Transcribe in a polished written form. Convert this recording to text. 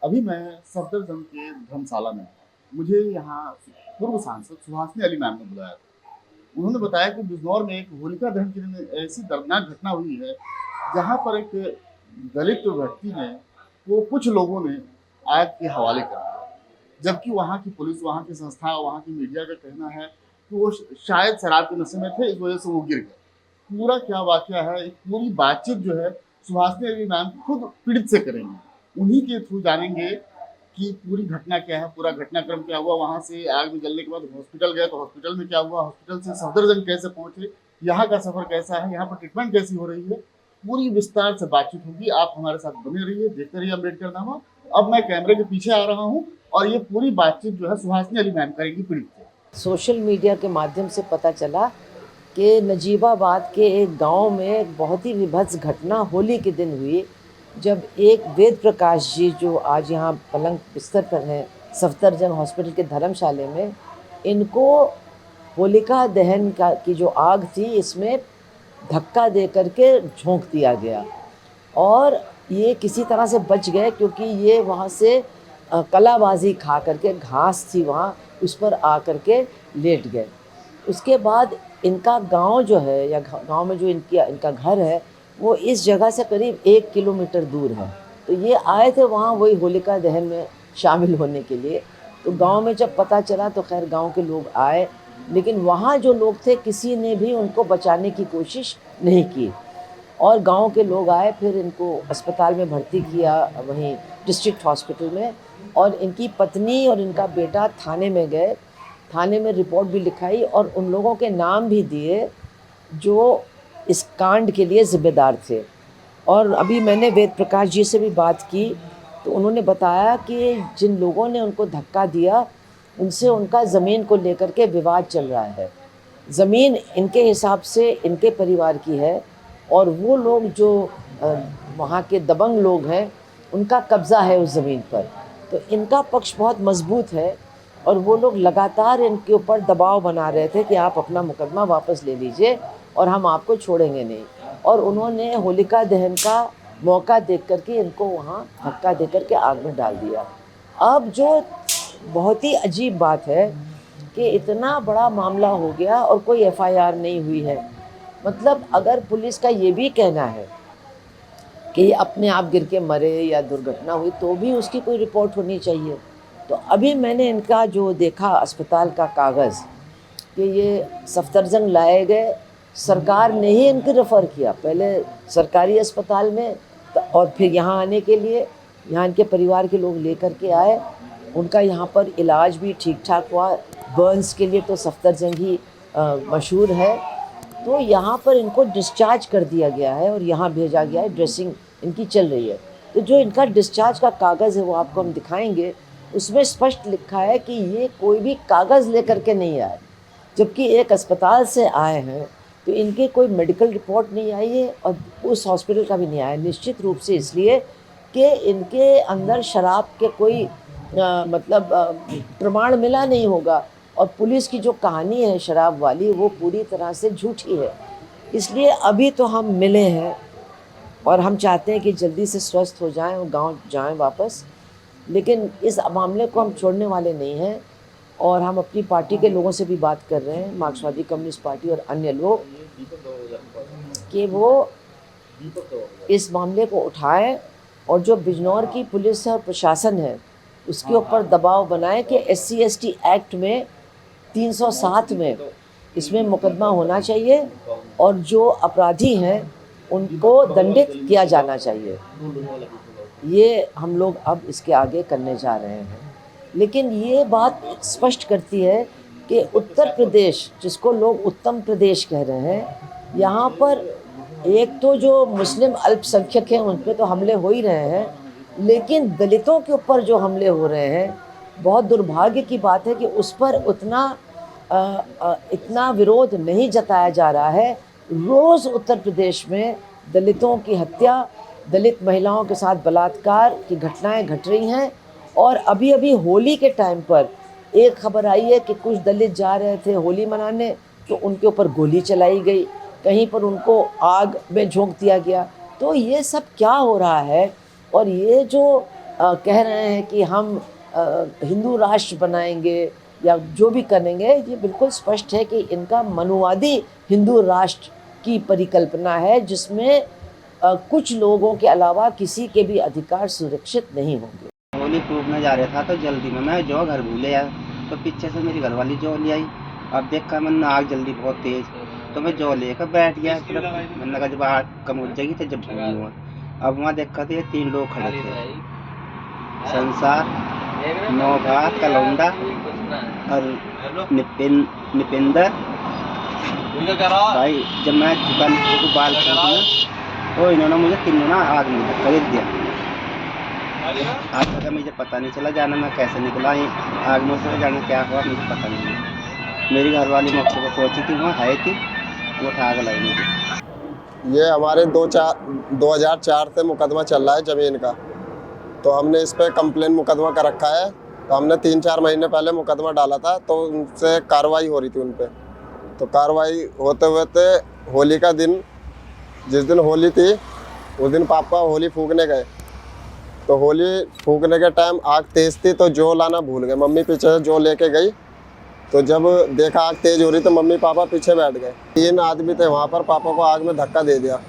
अभी मैं सफदरजंग के धर्मशाला में हूँ। मुझे यहाँ पूर्व सांसद सुहासिनी अली मैम ने बुलाया था। उन्होंने बताया कि बिजनौर में एक होलिका दहन के दिन ऐसी दर्दनाक घटना हुई है, जहाँ पर एक दलित व्यक्ति ने वो कुछ लोगों ने आग के हवाले कर दिया। जबकि वहाँ की पुलिस, वहाँ की संस्था, वहाँ की मीडिया का कहना है कि वो शायद शराब के नशे में थे, इस वजह से वो गिर गए। पूरा क्या वाकया है, एक पूरी बातचीत जो है सुहासिनी अली मैम खुद पीड़ित से करेंगे। उन्हीं के थ्रू जानेंगे कि पूरी घटना क्या है, पूरा घटनाक्रम क्या हुआ, वहाँ से आग में जलने के बाद हॉस्पिटल गए तो हॉस्पिटल में क्या हुआ, हॉस्पिटल से सफदरजंग कैसे पहुंचे, यहाँ का सफर कैसा है, यहाँ पर ट्रीटमेंट कैसी हो रही है, पूरी विस्तार से बातचीत होगी। आप हमारे साथ बने रहिए, देखते रहिए अम्बेडकर नामा। अब मैं कैमरे के पीछे आ रहा हूँ और ये पूरी बातचीत जो है सुहासिनी अली मैम करेंगी पीड़ित से। सोशल मीडिया के माध्यम से पता चला कि नजीबाबाद के एक गांव में एक बहुत ही विभत्स घटना होली के दिन हुई, जब एक वेद प्रकाश जी जो आज यहाँ पलंग बिस्तर पर हैं सफदरजंग हॉस्पिटल के धर्मशाले में, इनको होलिका दहन का की जो आग थी इसमें धक्का दे करके झोंक दिया गया और ये किसी तरह से बच गए, क्योंकि ये वहाँ से कलाबाजी खा करके घास थी वहाँ उस पर आ करके लेट गए। उसके बाद इनका गांव जो है या गांव में जो इनका घर है वो इस जगह से करीब 1 किलोमीटर दूर है। तो ये आए थे वहाँ वही होलिका दहन में शामिल होने के लिए। तो गांव में जब पता चला तो खैर गांव के लोग आए, लेकिन वहाँ जो लोग थे किसी ने भी उनको बचाने की कोशिश नहीं की और गांव के लोग आए, फिर इनको अस्पताल में भर्ती किया वहीं डिस्ट्रिक्ट हॉस्पिटल में। और इनकी पत्नी और इनका बेटा थाने में गए, थाने में रिपोर्ट भी लिखाई और उन लोगों के नाम भी दिए जो इस कांड के लिए ज़िम्मेदार थे। और अभी मैंने वेद प्रकाश जी से भी बात की तो उन्होंने बताया कि जिन लोगों ने उनको धक्का दिया उनसे उनका ज़मीन को लेकर के विवाद चल रहा है। ज़मीन इनके हिसाब से इनके परिवार की है और वो लोग जो वहाँ के दबंग लोग हैं उनका कब्ज़ा है उस ज़मीन पर। तो इनका पक्ष बहुत मजबूत है और वो लोग लगातार इनके ऊपर दबाव बना रहे थे कि आप अपना मुकदमा वापस ले लीजिए और हम आपको छोड़ेंगे नहीं। और उन्होंने होलिका दहन का मौका देख करके इनको वहाँ धक्का दे करके आग में डाल दिया। अब जो बहुत ही अजीब बात है कि इतना बड़ा मामला हो गया और कोई एफआईआर नहीं हुई है। मतलब अगर पुलिस का ये भी कहना है कि अपने आप गिर के मरे या दुर्घटना हुई तो भी उसकी कोई रिपोर्ट होनी चाहिए। तो अभी मैंने इनका जो देखा अस्पताल का कागज़ कि ये सफदरजंग लाए गए, सरकार ने ही इनको रेफ़र किया पहले सरकारी अस्पताल में और फिर यहाँ आने के लिए यहाँ इनके परिवार के लोग लेकर के आए। उनका यहाँ पर इलाज भी ठीक ठाक हुआ। बर्न्स के लिए तो सफदरजंग ही मशहूर है। तो यहाँ पर इनको डिस्चार्ज कर दिया गया है और यहाँ भेजा गया है, ड्रेसिंग इनकी चल रही है। तो जो इनका डिस्चार्ज का कागज़ है वो आपको हम दिखाएंगे। उसमें स्पष्ट लिखा है कि ये कोई भी कागज़ लेकर के नहीं आए, जबकि एक अस्पताल से आए हैं। तो इनके कोई मेडिकल रिपोर्ट नहीं आई है और उस हॉस्पिटल का भी नहीं आया, निश्चित रूप से इसलिए कि इनके अंदर शराब के कोई प्रमाण मिला नहीं होगा। और पुलिस की जो कहानी है शराब वाली वो पूरी तरह से झूठी है। इसलिए अभी तो हम मिले हैं और हम चाहते हैं कि जल्दी से स्वस्थ हो जाएं और गांव जाएं वापस। लेकिन इस मामले को हम छोड़ने वाले नहीं हैं और हम अपनी पार्टी के लोगों से भी बात कर रहे हैं, मार्क्सवादी कम्युनिस्ट पार्टी और अन्य लोग, कि वो इस मामले को उठाएं और जो बिजनौर की पुलिस है और प्रशासन है उसके ऊपर दबाव बनाए कि SC/ST एक्ट में 307 में इसमें मुकदमा होना चाहिए और जो अपराधी हैं उनको दंडित किया जाना चाहिए। ये हम लोग अब इसके आगे करने जा रहे हैं। लेकिन ये बात स्पष्ट करती है कि उत्तर प्रदेश, जिसको लोग उत्तम प्रदेश कह रहे हैं, यहाँ पर एक तो जो मुस्लिम अल्पसंख्यक हैं उन पर तो हमले हो ही रहे हैं, लेकिन दलितों के ऊपर जो हमले हो रहे हैं, बहुत दुर्भाग्य की बात है कि उस पर इतना विरोध नहीं जताया जा रहा है। रोज़ उत्तर प्रदेश में दलितों की हत्या, दलित महिलाओं के साथ बलात्कार की घटनाएं घट रही हैं। और अभी अभी होली के टाइम पर एक खबर आई है कि कुछ दलित जा रहे थे होली मनाने तो उनके ऊपर गोली चलाई गई, कहीं पर उनको आग में झोंक दिया गया। तो ये सब क्या हो रहा है? और ये जो कह रहे हैं कि हम हिंदू राष्ट्र बनाएंगे या जो भी करेंगे, ये बिल्कुल स्पष्ट है कि इनका मनुवादी हिंदू राष्ट्र की परिकल्पना है, जिसमें कुछ लोगों के अलावा किसी के भी अधिकार सुरक्षित नहीं होंगे। होली फूकने जा रहा था तो जल्दी में मैं जो घर भूले यार, तो पीछे से मेरी घरवाली जो ले आई। अब देखा मैंने आग जल्दी बहुत तेज, तो मैं जो लेकर बैठ गया। फिर मैंने लगा जब आग कम हो जाएगी तो जब भूलूंगा। अब वहाँ देखा तो ये 3 लोग खड़े थे, संसार, नौभा, कलौंडा और निपिंदर। भाई जब मैं दुकान को बाल तो इन्होंने मुझे तीनों ना आग में धक्का दे दिया। आज तक मुझे पता नहीं चला जाना मैं कैसे निकला, ये आग में से जाना क्या हुआ मुझे पता नहीं। मेरी घरवाली मौके पर पहुंची थी, वहाँ है थी, वो उठा के लाई मुझे। ये हमारे 2004 से मुकदमा चल रहा है ज़मीन का, तो हमने इस पर कंप्लेन मुकदमा कर रखा है। तो हमने 3-4 महीने पहले मुकदमा डाला था, तो उनसे कार्रवाई हो रही थी उन पर। तो कार्रवाई होते हुए होली का दिन, जिस दिन होली थी उस दिन पापा होली फूकने गए। तो होली फूकने के टाइम आग तेज़ थी, तो जो लाना भूल गए। मम्मी पीछे से जो लेके गई, तो जब देखा आग तेज़ हो रही तो मम्मी पापा पीछे बैठ गए। 3 आदमी थे वहाँ पर, पापा को आग में धक्का दे दिया।